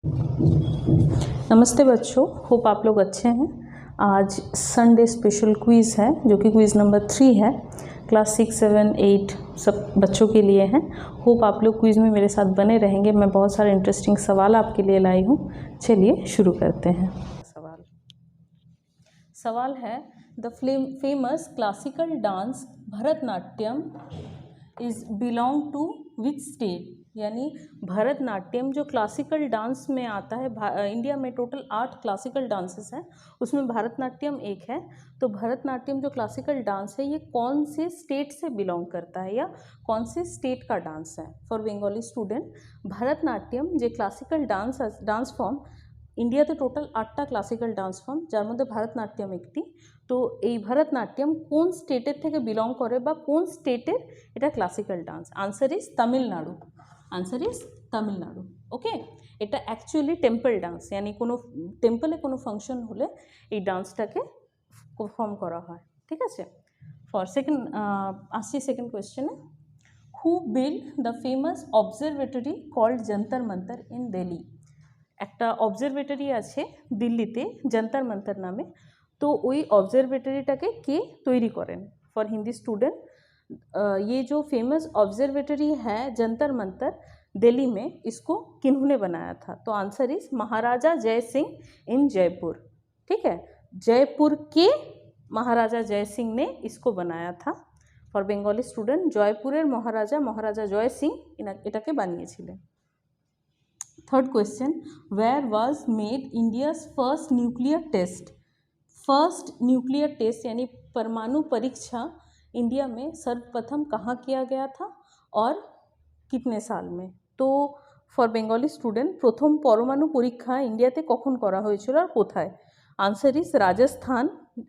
नमस्ते बच्चों, होप आप लोग अच्छे हैं। आज संडे स्पेशल क्विज़ है जो कि क्विज़ नंबर 3 है। क्लास 6, 7, 8 सब बच्चों के लिए हैं। होप आप लोग क्विज़ में मेरे साथ बने रहेंगे। मैं बहुत सारे इंटरेस्टिंग सवाल आपके लिए लाई हूँ। चलिए शुरू करते हैं। सवाल है, the famous classical dance Bharatanatyam is belong to which state. यानी भरतनाट्यम जो क्लासिकल डांस में आता है, इंडिया में टोटल 8 क्लासिकल डांसेस हैं, उसमें भरतनाट्यम एक है। तो भरतनाट्यम जो क्लासिकल डांस है ये कौन से स्टेट से बिलोंग करता है या कौन से स्टेट का डांस है। फॉर बेंगोली स्टूडेंट, भरतनाट्यम जो क्लासिकल डांस फॉर्म ইন্ডিয়াতে টোটাল 8টা ক্লাসিক্যাল ডান্স ফর্ম, যার মধ্যে ভারতনাট্যম একটি। তো এই ভারতনাট্যম কোন স্টেটের থেকে বিলং করে বা কোন স্টেটের এটা classical dance? Answer is Tamil Nadu. Answer is Tamil Nadu. Okay, এটা অ্যাকচুয়ালি টেম্পল ডান্স, यानी কোনো টেম্পলে কোনো ফাংশন হলে এই ডান্সটাকে পারফর্ম করা হয়। ঠিক আছে। ফর সেকেন্ড আসছি সেকেন্ড কোয়েশ্চেনে। Who build the famous observatory called Jantar Mantar in Delhi. একটা অবজারভেটরি আছে দিল্লিতে যন্তর মন্তর নামে। তো ওই অবজারভেটরিটাকে কে তৈরি করেন? फॉर हिंदी स्टूडेंट, ये जो फेमस ऑब्जर्वेटरी है जंतर मंतर दिल्ली में, इसको किन्होंने बनाया था? तो आंसर इज महाराजा जय सिंह इन जयपुर। ठीक है, जयपुर के महाराजा जय सिंह ने इसको बनाया था। फॉर बेंगली स्टूडेंट, जयपुरेर महाराजा जय सिंह এটাকে বানিয়েছিলেন। Third question, where was made India's first nuclear test. First nuclear test यानी परमाणु परीक्षा इंडिया में सर्वप्रथम कहाँ किया गया था और कितने साल में? तो फॉर बेंगली स्टूडेंट, प्रथम परमाणु परीक्षा इंडियाते कखन करा हয়েছিল আর কোথায়? Answer is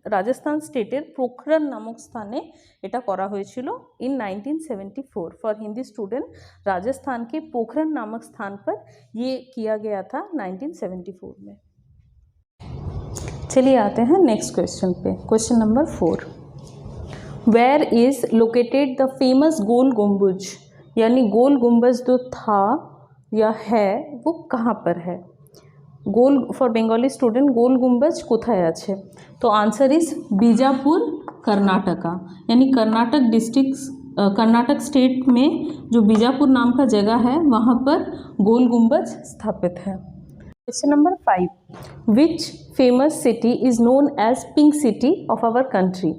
Rajasthan stator Pokhran नामक स्थाने এটা করা হয়েছিল इन 1974। फॉर हिंदी स्टूडेंट, राजस्थान के पोखरण नामक स्थान पर ये किया गया था 1974 में। चलिए आते हैं नेक्स्ट क्वेश्चन पे। Question number 4, where is located the famous Gol Gumbaz. यानी गोल गुम्बज जो था या है वो कहाँ पर है? गोल फॉर बेंगली स्टूडेंट, गोल गुम्बज कोথায় আছে? तो आंसर इज बीजापुर, कर्नाटका। यानी कर्नाटक डिस्ट्रिक्ट, कर्नाटक स्टेट में जो बीजापुर नाम का जगह है वहाँ पर गोल गुम्बज स्थापित है। Question number 5, which famous city is known as pink city of our country.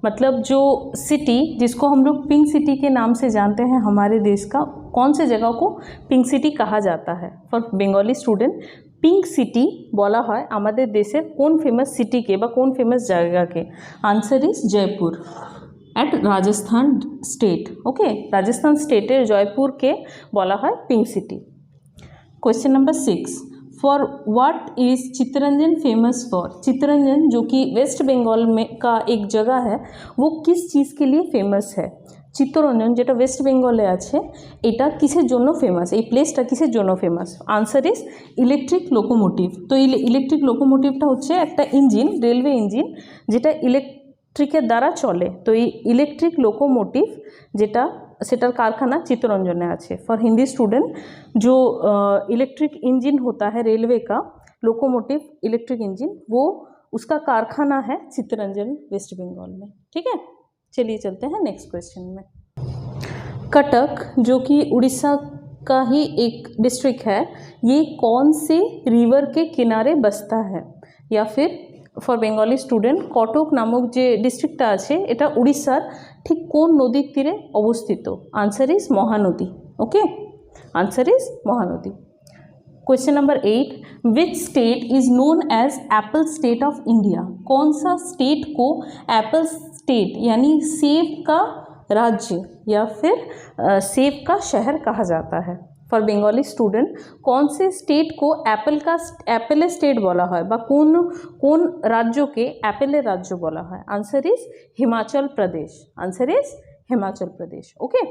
मतलब जो सिटी जिसको हम लोग पिंक सिटी के नाम से जानते हैं हमारे देश का, कौन से जगह को पिंक सिटी कहा जाता है? For Bengali student, pink city বলা হয় আমাদের দেশের কোন ফেমাস সিটিকে বা কোন ফেমাস জায়গাকে? Answer is Jaipur at Rajasthan state. Okay, Rajasthan स्टेटर जयपुर के বলা হয় pink city. Question number 6, for what is Chittaranjan famous for. Chittaranjan जो कि वेस्ट बंगाल में का एक जगह है, वो किस चीज़ के लिए फेमस है? চিত্তরঞ্জন যেটা ওয়েস্ট বেঙ্গলে আছে এটা কিসের জন্য ফেমাস? এই প্লেসটা কিসের জন্য famous? Answer is electric locomotive. তো এই ইলেকট্রিক লোকোমোটিভটা হচ্ছে একটা ইঞ্জিন, রেলওয়ে ইঞ্জিন, যেটা ইলেকট্রিকের দ্বারা চলে। তো এই ইলেকট্রিক লোকোমোটিভ যেটা, सेटर कारखाना चित्तरंजन में আছে। फॉर हिंदी स्टूडेंट, जो इलेक्ट्रिक इंजन होता है रेलवे का, लोकोमोटिव इलेक्ट्रिक इंजन, वो उसका कारखाना है चित्तरंजन, वेस्ट बंगाल में। ठीक है, चलिए चलते हैं नेक्स्ट क्वेश्चन में। कटक जो कि उड़ीसा का ही एक डिस्ट्रिक्ट है, ये कौन से रिवर के किनारे बसता है? या फिर फॉर बेंगली स्टूडेंट, कटक नामक जो डिस्ट्रिक्टটা আছে এটা উড়িষ্যার ঠিক কোন নদীর তীরে অবস্থিত? Answer is Mahanadi. Okay, answer is Mahanadi. Question number 8, which state is known as apple state of India. कौन सा स्टेट को एप्पल स्टेट यानी सेब का राज्य या फिर सेब का शहर कहा जाता है? फॉर बेंगली स्टूडेंट, कौन से स्टेट को एप्पल स्टेट बोला है बा कौन राज्य के एप्पल राज्य बोला है? Answer is Himachal Pradesh. Answer is Himachal Pradesh. Okay,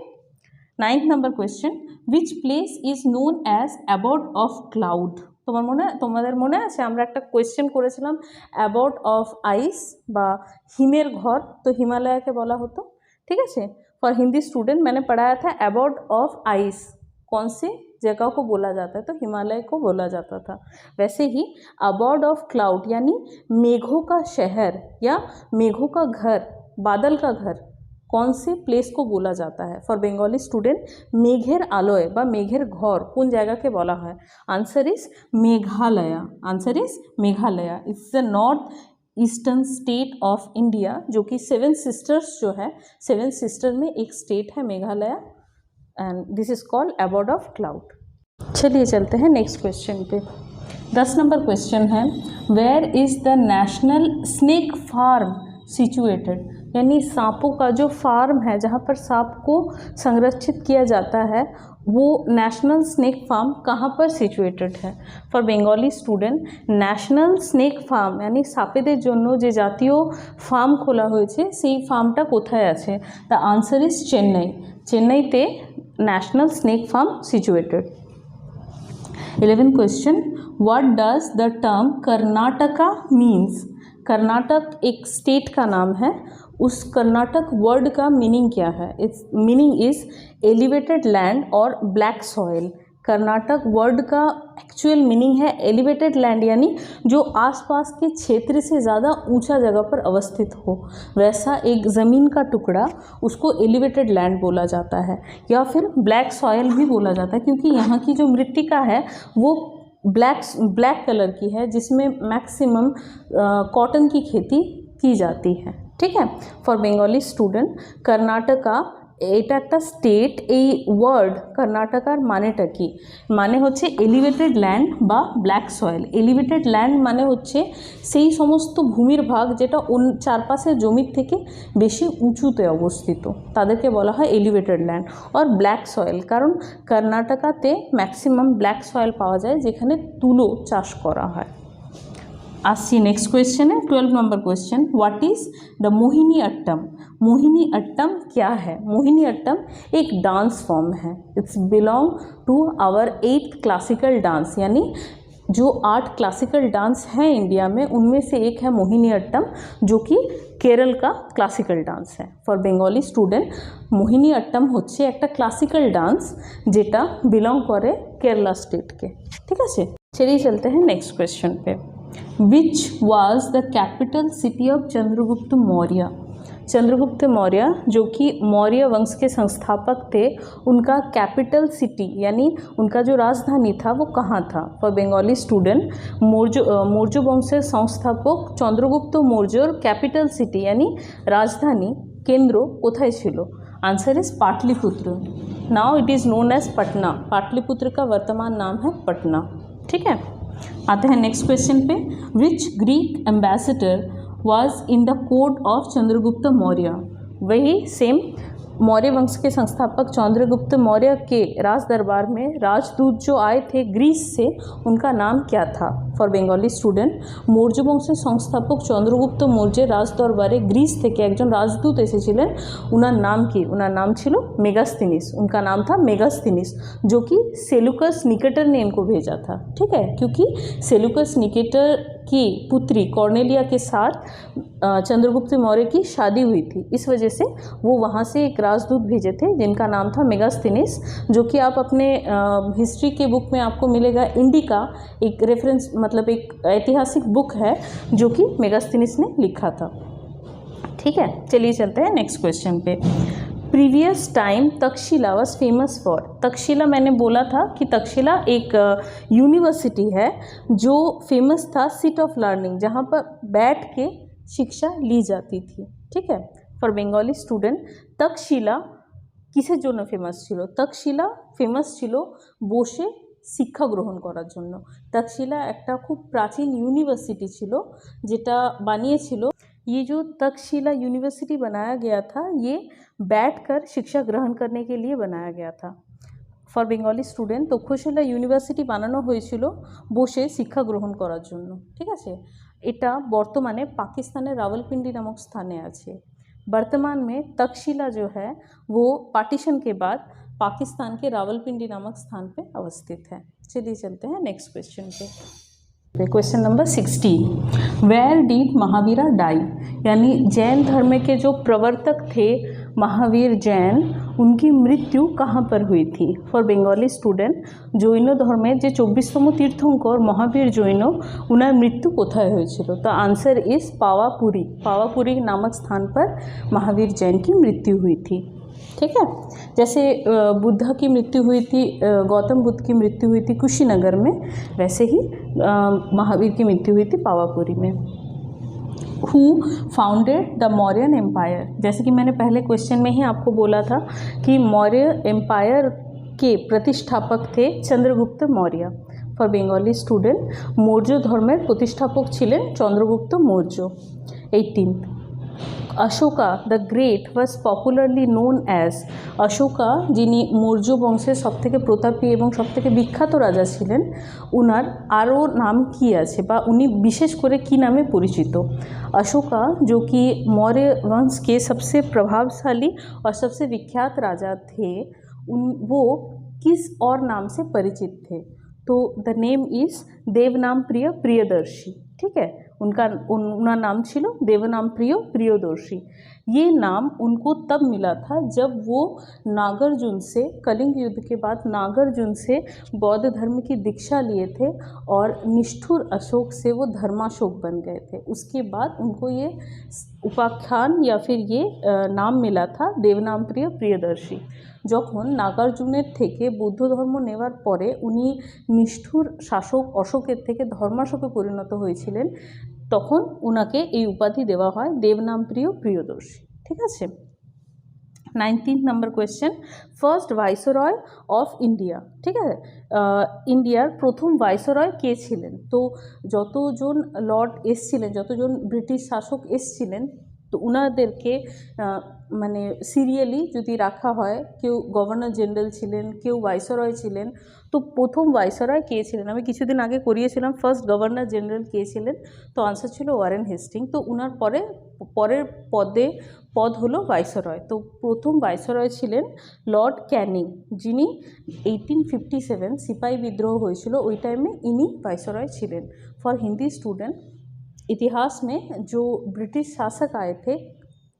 9th number question, which place is known as abode of cloud. তোমাদের মনে আছে আমরা একটা কোয়েশ্চেন করেছিলাম অ্যাবড অফ আইস বা হিমের ঘর, তো হিমালয়কে বলা হতো। ঠিক আছে, फॉर हिंदी स्टूडेंट मैंने पढ़ाया था অ্যাবড অফ आइस कौन से जगह को बोला जाता है, तो हिमालय को बोला जाता था। वैसे ही अबॉर्ड ऑफ क्लाउड यानी मेघों का शहर या मेघों का घर, बादल का घर, कौन से प्लेस को बोला जाता है? फॉर बेंगली स्टूडेंट मेघेर आलोय बा मेघेर घर कौन जगह के बोला है? Answer is Meghalaya. Answer is Meghalaya. It's the north eastern state of India, जो कि सेवन सिस्टर्स जो है, सेवन सिस्टर में एक स्टेट है Meghalaya, and this is called abode of cloud. चलिए चलते हैं नेक्स्ट क्वेश्चन पे। 10 नंबर क्वेश्चन है, where is the national snake farm situated? यानी सांपों का जो फार्म है, जहाँ पर सांप को संरक्षित किया जाता है, वो नेशनल स्नेक फार्म कहाँ पर सिचुएटेड है? For Bengali student national snake farm यानी সাপেদের জন্য যে জাতীয় ফার্ম খোলা হয়েছে সেই ফার্মটা কোথায় আছে? The answer is Chennai. চেন্নাইতে national snake farm situated. 11 question, what does the term Karnataka means? Karnataka एक स्टेट का नाम है, उस कर्नाटक वर्ड का मीनिंग क्या है? It's meaning is elevated land और ब्लैक सॉइल। कर्नाटक वर्ड का एक्चुअल मीनिंग है एलिवेटेड लैंड, यानी जो आसपास के क्षेत्र से ज़्यादा ऊंचा जगह पर अवस्थित हो, वैसा एक ज़मीन का टुकड़ा, उसको एलिवेटेड लैंड बोला जाता है, या फिर ब्लैक सॉइल भी बोला जाता है, क्योंकि यहाँ की जो मृत्तिका है वो ब्लैक कलर की है, जिसमें मैक्सिमम कॉटन की खेती की जाती है। ठीक है। फॉर बेंगली स्टूडेंट कर्नाटका এটা একটা স্টেট, এই ওয়ার্ড কর্ণাটকার মানেটা কি? মানে হচ্ছে এলিভেটেড ল্যান্ড বা ব্ল্যাক সয়েল। এলিভেটেড ল্যান্ড মানে হচ্ছে সেই সমস্ত ভূমির ভাগ যেটা চারপাশের জমির থেকে বেশি উঁচুতে অবস্থিত, তাদেরকে বলা হয় এলিভেটেড ল্যান্ড। আর ব্ল্যাক সয়েল, কারণ কর্ণাটকাতে ম্যাক্সিমাম ব্ল্যাক সয়েল পাওয়া যায়, যেখানে তুলো চাষ করা হয়। আসছি नेक्स्ट क्वेश्चन है 12 number question, what is the Mohini Attam? Mohini Attam क्या है? मोहिनी अट्टम एक डांस फॉर्म है। It's belong to our 8th classical dance, यानी जो 8 क्लासिकल डांस हैं इंडिया में, उनमें से एक है मोहिनी अट्टम, जो कि केरल का क्लासिकल डांस है। फॉर बेंगली स्टूडेंट मोहिनी अट्टम হচ্ছে একটা ক্লাসিক্যাল ডান্স, যেটা बिलोंग করে केरला स्टेट के। ठीक है, चलिए चलते हैं नेक्स्ट क्वेश्चन पे। Which was the capital city of Chandragupta Maurya? Chandragupta Maurya जो कि मौर्य वंश के संस्थापक थे, उनका कैपिटल सिटी यानी उनका जो राजधानी था वो कहाँ था? फॉर बेंगली स्टूडेंट मौर्य वंशेर संस्थापक चंद्रगुप्त मौर्यर कैपिटल सिटी यानी राजधानी केंद्र कोথায় ছিল? Answer is Pataliputra. Now it is known as Patna. Pataliputra का वर्तमान नाम है पटना। ठीक है, आते हैं नेक्स्ट क्वेश्चन पे। Which Greek ambassador was in the court of Chandragupta Maurya? वही सेम मौर्य वंश के संस्थापक चंद्रगुप्त मौर्य के राज दरबार में राजदूत जो आए थे ग्रीस से, उनका नाम क्या था? फॉर बेंगली स्टूडेंट मौर्य वंशेर संस्थापक चंद्रगुप्त मौर्य राज दरबारे ग्रीस থেকে একজন রাজদূত এসেছিলেন। उनार नाम की उनार नाम छिलो मेगास्थनीस। उनका नाम था मेगास्थनीस, जो कि सेलुकस निकेटर ने इनको भेजा था। ठीक है, क्योंकि सेलुकस निकेटर की पुत्री कॉर्नेलिया के साथ चंद्रगुप्त मौर्य की शादी हुई थी, इस वजह से वो वहाँ से एक राजदूत भेजे थे जिनका नाम था मेगास्थनीस, जो कि आप अपने हिस्ट्री के बुक में आपको मिलेगा। इंडिका एक रेफरेंस मतलब एक ऐतिहासिक बुक है जो कि मेगास्थनीस ने लिखा था। ठीक है, चलिए चलते हैं नेक्स्ट क्वेश्चन पे। Previous time Takshashila was famous for? Takshashila मैंने बोला था कि तक्षशिला एक यूनिवर्सिटी है जो फेमस था सीट ऑफ लर्निंग, जहाँ पर बैठ के शिक्षा ली जाती थी। ठीक है, फॉर बेंगली स्टूडेंट तक्षशिला किसेर जोन्नो फेमस छिलो? तक्षशिला फेमस छिलो बसे शिक्षा ग्रहण करार जोन्नो। तक्षशिला एक खूब प्राचीन यूनिवर्सिटी छिलो जेटा बानिয়েছিল। ये जो तक्षशिला यूनिवर्सिटी बनाया गया था, ये बैठकर शिक्षा ग्रहण करने के लिए बनाया गया था। For Bengali student Takshashila university बनानो হয়েছিল বসে শিক্ষা গ্রহণ করার জন্য। ঠিক আছে, এটা বর্তমানে পাকিস্তানের রাवलपिंडी नामक स्थाने আছে। वर्तमान में तक्षशिला जो है वो पार्टीशन के बाद पाकिस्तान के रावलपिंडी नामक स्थान पे अवस्थित है। चलिए चलते हैं नेक्स्ट क्वेश्चन पे। Question number 16, where did Mahavira die? यानी जैन धर्म के जो प्रवर्तक थे महावीर जैन उनकी मृत्यु कहाँ पर हुई थी? फॉर बेंगली स्टूडेंट, जैन धर्मेर जे 24तम तीर्थंकर महावीर जैन उनार मृत्यु कोथाय हयेछिलो? The answer is Pawapuri. Pawapuri नामक स्थान पर महावीर जैन की मृत्यु हुई थी। ठीक है, जैसे बुद्धा की मृत्यु हुई थी, गौतम बुद्ध की मृत्यु हुई थी कुशीनगर में, वैसे ही महावीर की मृत्यु हुई थी पावापुरी में। Who founded the Mauryan empire? जैसे कि मैंने पहले क्वेश्चन में ही आपको बोला था कि मौर्य एम्पायर के प्रतिष्ठापक थे चंद्रगुप्त मौर्य। फॉर बेंगली स्टूडेंट, मौर्य धर्मेर प्रतिष्ठापक छिलेन Chandragupta Maurya. 18 Ashoka the great was popularly known as. Ashoka जिनी मौर्य वंशेर सबथेके प्रतापी एवं सबथेके विख्यात राजा छिलेन, उनार आरो नाम कि आछे बा उनी विशेष करे कि नामे परिचित? अशोका जो कि मौर्य वंश के सबसे प्रभावशाली और सबसे विख्यात राजा थे, वो किस और नाम से परिचित थे? तो द नेम इज देवनामप्रिय प्रियदर्शी। ठीक है, उनका नाम छिलो देवनामप्रिय प्रियदर्शी। ये नाम उनको तब मिला था जब वो नागार्जुन से, कलिंग युद्ध के बाद नागार्जुन से बौद्ध धर्म की दीक्षा लिए थे और निष्ठुर अशोक से वो धर्माशोक बन गए थे। उसके बाद उनको ये उपाख्यान या फिर ये नाम मिला था देवनामप्रिय प्रियदर्शी। যখন নাগার্জুনের থেকে বৌদ্ধ ধর্ম নেওয়ার পরে উনি নিষ্ঠুর শাসক অশোকের থেকে ধর্মাশোকে পরিণত হয়েছিলেন, তখন ওনাকে এই উপাধি দেওয়া হয় দেবনামপ্রিয় প্রিয়দর্শী। ঠিক আছে। 19 number question, first viceroy of India. ঠিক আছে, ইন্ডিয়ার প্রথম ভাইসরয় কে ছিলেন? তো যতজন লর্ড এসছিলেন, যতজন ব্রিটিশ শাসক এসছিলেন, তো ওনাদেরকে মানে সিরিয়ালি যদি রাখা হয়, কেউ গভর্নর জেনারেল ছিলেন, কেউ ভাইসরয় ছিলেন। তো প্রথম ভাইসরয় কে ছিলেন? আমি কিছুদিন আগে করিয়েছিলাম ফার্স্ট গভর্নর জেনারেল কে ছিলেন, তো আনসার ছিল ওয়ারেন হেস্টিং। তো ওনার পরের পদ হলো ভাইসরয়। তো প্রথম ভাইসরয় ছিলেন লর্ড ক্যানিং, যিনি 1857 সিপাহি বিদ্রোহ হয়েছিল, ওই টাইমে ইনি ভাইसरॉय छिलेन। फॉर हिंदी स्टूडेंट, इतिहास में जो ब्रिटिश शासक आए थे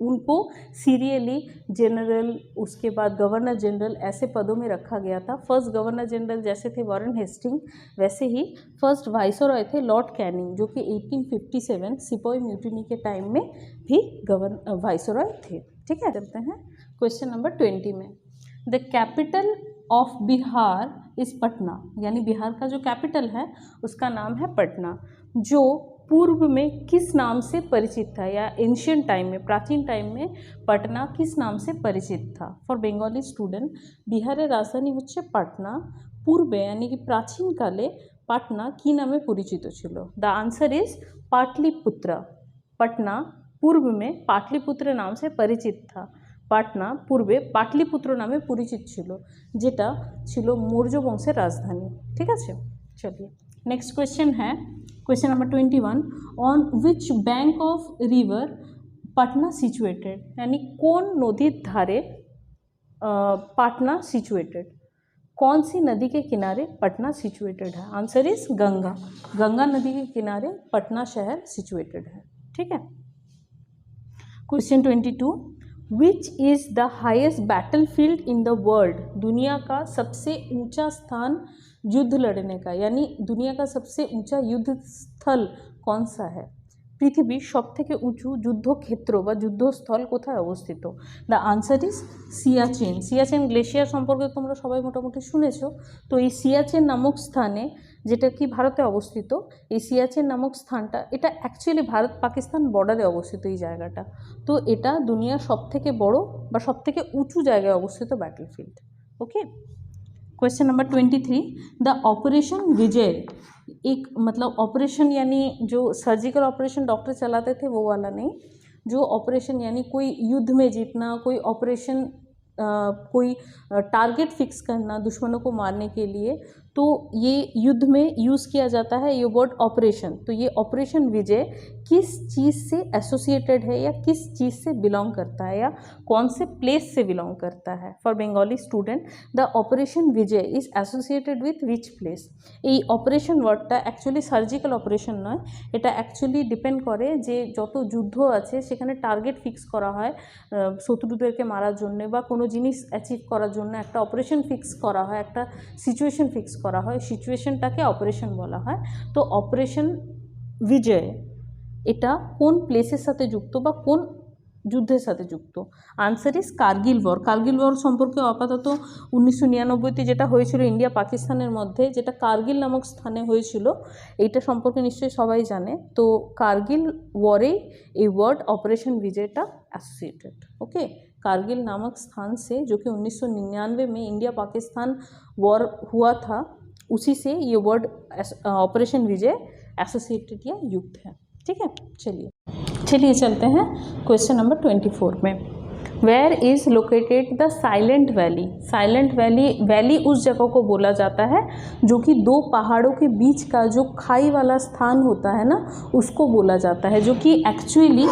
उनको सीरियली जनरल, उसके बाद गवर्नर जनरल ऐसे पदों में रखा गया था। फर्स्ट गवर्नर जनरल जैसे थे वॉरेन हेस्टिंग, वैसे ही फर्स्ट वाइसरॉय थे लॉर्ड कैनिंग, जो कि 1857 सिपाही म्यूटिनी के टाइम में भी वाइसरॉय थे। ठीक है, चलते हैं क्वेश्चन नंबर 20 में। The capital of Bihar is Patna, यानी बिहार का जो कैपिटल है उसका नाम है पटना, जो पूर्व में किस नाम से परिचित था, या एंशियंट टाइम में, प्राचीन टाइम में पटना किस नाम से परिचित था? फॉर बेंगली स्टूडेंट, बिहारेर राजधानी होच्छे पटना, पूर्वे यानी कि प्राचीन काले पटना की नामे परिचित छिलो? The answer is Pataliputra. Patna पूर्व में पाटलिपुत्र नाम से परिचित था। पटना पूर्वे पाटलिपुत्र नामे परिचित छिलो, जेटा छिलो मौर्य वंशेर राजधानी। ठीक है, चलिए नेक्स्ट क्वेश्चन है question number 21। On which bank of river Patna situated, यानी कौन नदीर धारे पटना सिचुएटेड? कौन सी नदी के किनारे पटना सिचुएटेड है? Answer is Ganga. गंगा नदी के किनारे पटना शहर सिचुएटेड है। ठीक है, question 22। Which is the highest battlefield in the world? दुनिया का सबसे ऊंचा स्थान युद्ध लड़ने का, यानी दुनिया का सबसे ऊंचा युद्ध स्थल कौन सा है? पृथ्वीर सबथेके उঁচু যুদ্ধক্ষেত্র বা যুদ্ধস্থল কোথায় অবস্থিত? The answer is Siachen. Siachen glacier সম্পর্কে তোমরা সবাই মোটামুটি শুনেছো। তো এই সিয়াচেন নামক স্থানে, যেটা কি ভারতে অবস্থিত, এই সিয়াচেন নামক স্থানটা, এটা অ্যাকচুয়ালি ভারত পাকিস্তান বর্ডারে অবস্থিত এই জায়গাটা। তো এটা দুনিয়ার সবথেকে বড় বা সবথেকে উঁচু জায়গায় অবস্থিত battlefield. Okay, question number 23। The operation Vijay, एक मतलब ऑपरेशन यानी जो सर्जिकल ऑपरेशन डॉक्टर चलाते थे वो वाला नहीं, जो ऑपरेशन यानी कोई युद्ध में जीतना, कोई ऑपरेशन कोई टारगेट फिक्स करना दुश्मनों को मारने के लिए, तो ये युद्ध में यूज़ किया जाता है ये वर्ड ऑपरेशन। तो ये ऑपरेशन विजय किस चीज़ से एसोसिएटेड है या किस चीज़ से बिलोंग करता है या कौन से प्लेस से बिलोंग करता है। For Bengali student the operation Vijay is associated with which place. এই অপারেশন ওয়ার্ডটা অ্যাকচুয়ালি সার্জিক্যাল অপারেশন নয়, এটা অ্যাকচুয়ালি ডিপেন্ড করে যে যত যুদ্ধ আছে সেখানে টার্গেট ফিক্স করা হয় শত্রুদেরকে মারার জন্য বা কোনো জিনিস অ্যাচিভ করার জন্য একটা অপারেশন ফিক্স করা হয়, একটা সিচুয়েশন ফিক্স করা হয়, সিচুয়েশনটাকে অপারেশন বলা হয়। তো অপারেশন বিজয় এটা কোন প্লেসের সাথে যুক্ত বা কোন যুদ্ধের সাথে যুক্ত? Answer is Kargil war. Kargil war সম্পর্কে আপাতত 1999তে যেটা হয়েছিল ইন্ডিয়া পাকিস্তানের মধ্যে, যেটা কার্গিল নামক স্থানে হয়েছিল, এইটা সম্পর্কে নিশ্চয়ই সবাই জানে। তো কার্গিল ওয়ারে এই वर्ड ऑपरेशन विजय का एसोसिएटेड। ओके, कारगिल नामक स्थान से जो कि 1999 में इंडिया पाकिस्तान वॉर हुआ था, उसी से ये वर्ड ऑपरेशन विजय एसोसिएटेड या युक्त है। ठीक है, चलिए चलते हैं क्वेश्चन नंबर 24 में। Where is located the Silent Valley. Silent Valley उस जगह को बोला जाता है जो कि दो पहाड़ों के बीच का जो खाई वाला स्थान होता है ना, उसको बोला जाता है। जो कि एक्चुअली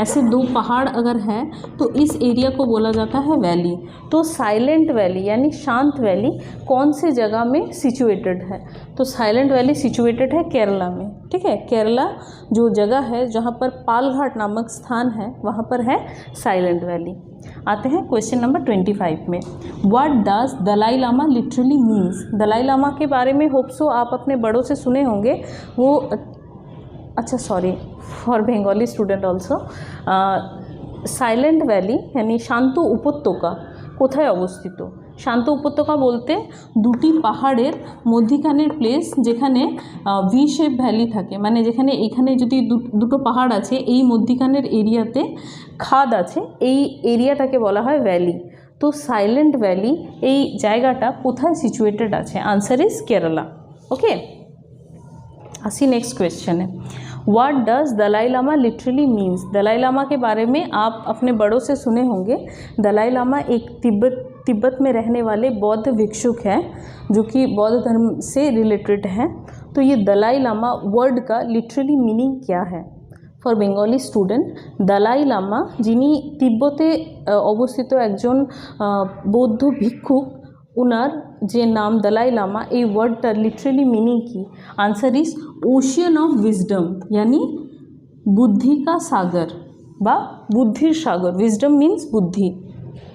ऐसे दो पहाड़ अगर हैं तो इस एरिया को बोला जाता है वैली। तो साइलेंट वैली यानी शांत वैली कौन से जगह में सिचुएटेड है? तो साइलेंट वैली सिचुएटेड है केरला में। ठीक है, केरला जो जगह है जहाँ पर पालघाट नामक स्थान है वहाँ पर है साइलेंट वैली। आते हैं क्वेश्चन नंबर 25 में। What does Dalai Lama literally means. Dalai Lama के बारे में होप्सो आप अपने बड़ों से सुने होंगे। वो अच्छा sorry for Bengali student also. Silent valley यानी शांत उपत्यका কোথায় অবস্থিত? শান্ত উপত্যকা বলতে দুটি পাহাড়ের মধ্যিখানের প্লেস যেখানে ভি শেপ ভ্যালি থাকে, মানে যেখানে এখানে যদি দুটো পাহাড় আছে এই মধ্যিখানের এরিয়াতে খাদ আছে, এই এরিয়াটাকে বলা হয় ভ্যালি। তো সাইলেন্ট ভ্যালি এই জায়গাটা কোথায় সিচুয়েটেড আছে? Answer is Kerala. ওকে, আসি नेक्स्ट क्वेश्चन है। What does Dalai Lama literally means. Dalai Lama के बारे में आप अपने बड़ों से सुने होंगे। दलाई लामा एक तिब्बत में रहने वाले बौद्ध भिक्षुक हैं जो कि बौद्ध धर्म से रिलेटेड हैं। तो ये दलाई लामा वर्ड का लिटरली मीनिंग क्या है? फॉर बेंगली स्टूडेंट दलाई लामा যিনি তিব্বতে অবস্থিত একজন বৌদ্ধ ভিক্ষুক, उनार जे नाम दलाई लामा ये वर्ड लिटरली मीनिंग की। Answer is ocean of wisdom यानी बुद्धि का सागर बा बुद्धिर सागर। विजडम मीन्स बुद्धि।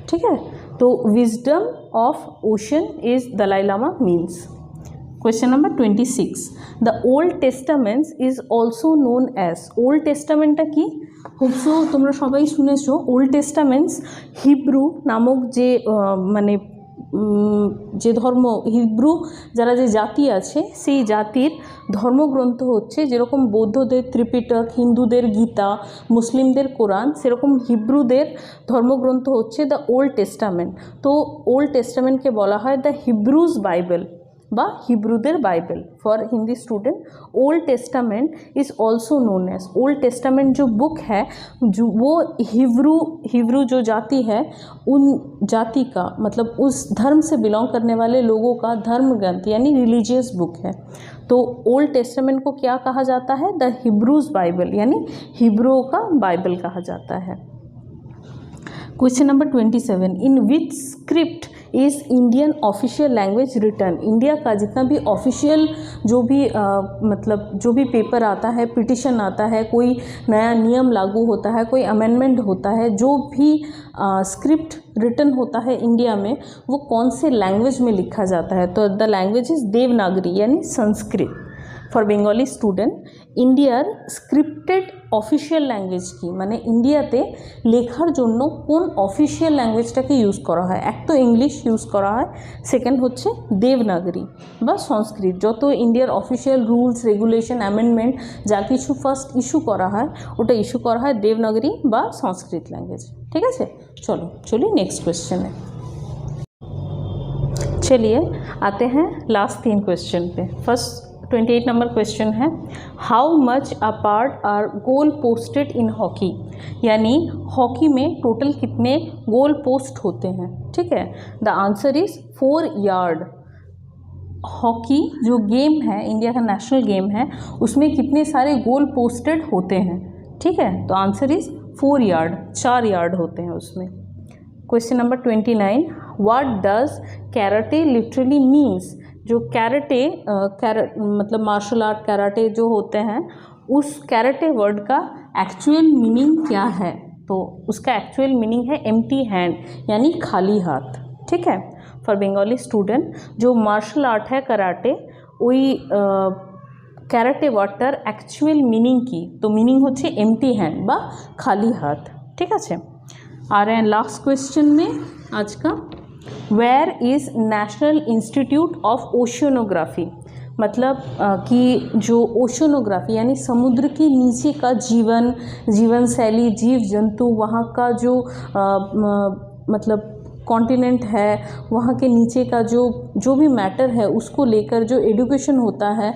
ठीक है, तो wisdom of ocean is Dalai Lama means. Question number 26। The old testaments is also known as. Old टेस्टामेंटा कि होप्सो तुम्हारा सबाई शुनेছো। ओल्ड टेस्टामेंट्स हिब्रू नामक जे माने যে ধর্ম হিব্রু যারা যে জাতি আছে সেই জাতির ধর্মগ্রন্থ হচ্ছে, যেরকম বৌদ্ধদের ত্রিপিটক, হিন্দুদের গীতা, মুসলিমদের কোরআন, সেরকম হিব্রুদের ধর্মগ্রন্থ হচ্ছে দ্য ওল্ড টেস্টামেন্ট। তো ওল্ড টেস্টামেন্টকে বলা হয় দ্য হিব্রুজ বাইবেল বা হিব্রুদের বাইবেল। For Hindi student old testament is also known as. Old testament जो बुक है जो वो हिब्रू जो जाति है उन जाति का मतलब उस धर्म से बिलोंग करने वाले लोगों का धर्म ग्रंथ यानी रिलीजियस बुक है। तो ओल्ड टेस्टामेंट को क्या कहा जाता है? द हिब्रूज बाइबल यानी हिब्रुओं का बाइबल कहा जाता है। Question number 27। In which script is Indian official language return. India का जितना भी ऑफिशियल जो भी मतलब जो भी पेपर आता है, पिटिशन आता है, कोई नया नियम लागू होता है, कोई अमेंडमेंट होता है, जो भी स्क्रिप्ट रिटर्न होता है इंडिया में वो कौन से लैंग्वेज में लिखा जाता है? तो द लैंग्वेज इज़ देवनागरी यानी संस्कृत। फॉर बेंगली स्टूडेंट इंडियार स्क्रिप्टेड অফিসিয়াল ল্যাঙ্গুয়েজ কি, মানে ইন্ডিয়াতে লেখার জন্য কোন অফিসিয়াল ল্যাঙ্গুয়েজটাকে ইউজ করা হয়? এক তো ইংলিশ ইউজ করা হয়, সেকেন্ড হচ্ছে দেবনাগরী বা সংস্কৃত। যত ইন্ডিয়ার অফিসিয়াল রুলস রেগুলেশন অ্যামেন্ডমেন্ট যা কিছু ফার্স্ট ইস্যু করা হয় ওটা ইস্যু করা হয় দেবনাগরী বা সংস্কৃত ল্যাঙ্গুয়েজ। ঠিক আছে, चलिए नेक्स्ट क्वेश्चन है। चलिए आते हैं लास्ट 3 क्वेश्चन पे। फर्स्ट 28 नंबर क्वेश्चन है how much apart are goal posted in hockey. यानी हॉकी में टोटल कितने गोल पोस्ट होते हैं? ठीक है, the answer is 4 yard. Hockey जो गेम है, इंडिया का नेशनल गेम है, उसमें कितने सारे गोल पोस्टेड होते हैं? ठीक है, तो आंसर इज 4 यार्ड, 4 यार्ड होते हैं उसमें। Question number 29, what does karate literally means? जो कैराटे मतलब मार्शल आर्ट कैराटे जो होते हैं, उस कैराटे वर्ड का एक्चुअल मीनिंग क्या है? तो उसका एक्चुअल मीनिंग है एम्प्टी हैंड, यानी खाली हाथ। ठीक है, फॉर बंगाली स्टूडेंट जो मार्शल आर्ट है कराटे, वही ক্যারাটে ওয়ার্ডটার অ্যাকচুয়াল মিনিং কি? তো মিনিং হচ্ছে এমটি হ্যান্ড বা খালি হাত। ঠিক আছে, आ रहे हैं लास्ट क्वेश्चन में आज का। Where is National Institute of Oceanography? मतलब कि जो ओशियनोग्राफी यानी समुद्र के नीचे का जीवन शैली, जीव जंतु, वहाँ का जो मतलब कॉन्टिनेंट है, वहाँ के नीचे का जो भी मैटर है उसको लेकर जो एजुकेशन होता है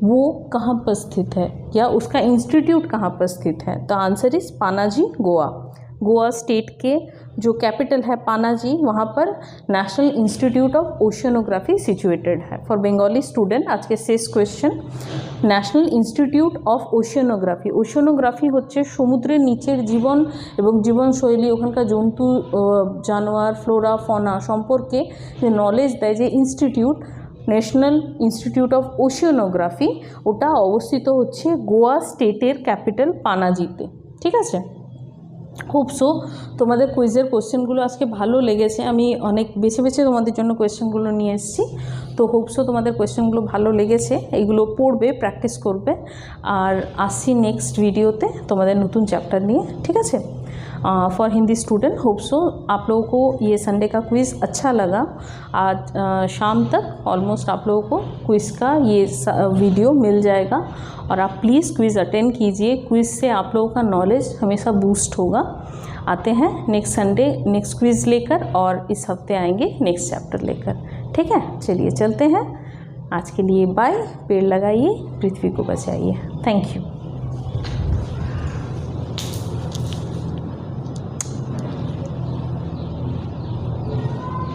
वो कहाँ पर स्थित है, या उसका इंस्टीट्यूट कहाँ पर स्थित है? तो answer is Panaji, Goa. Goa state के जो कैपिटल है पानाजी, वहाँ पर national Institute of oceanography situated है। फॉर बंगाली स्टूडेंट आज के शेष क्वेश्चन, ন্যাশনাল ইনস্টিটিউট অফ ওশিয়ানোগ্রাফি। ওশিয়ানোগ্রাফি হচ্ছে সমুদ্রের নিচের জীবন এবং জীবনশৈলী, ওখানকার জন্তু জানোয়ার, ফ্লোরা ফনা সম্পর্কে যে নলেজ দেয় যে ইনস্টিটিউট, ন্যাশনাল ইনস্টিটিউট অফ ওশিয়ানোগ্রাফি, ওটা অবস্থিত হচ্ছে গোয়া স্টেটের ক্যাপিটাল পানাজিতে। ঠিক আছে, হোপসো তোমাদের কুইজের কোয়েশ্চেনগুলো আজকে ভালো লেগেছে। আমি অনেক বেছে বেছে তোমাদের জন্য কোয়েশ্চেনগুলো নিয়ে এসেছি। তো হোপসো তোমাদের কোয়েশ্চেনগুলো ভালো লেগেছে, এইগুলো পড়বে, প্র্যাকটিস করবে। আর আসছি নেক্সট ভিডিওতে তোমাদের নতুন চ্যাপ্টার নিয়ে। ঠিক আছে, for Hindi student, hope so आप लोगों को ये संडे का क्विज़ अच्छा लगा। आज शाम तक ऑलमोस्ट आप लोगों को क्विज़ का ये वीडियो मिल जाएगा, और आप प्लीज़ क्विज़ अटेंड कीजिए। क्विज़ से आप लोगों का नॉलेज हमेशा बूस्ट होगा। आते हैं नेक्स्ट संडे नेक्स्ट क्विज़ लेकर, और इस हफ्ते आएंगे नेक्स्ट चैप्टर लेकर। ठीक है, चलिए चलते हैं। आज के लिए बाय। पेड़ लगाइए, पृथ्वी को बचाइए। Thank you.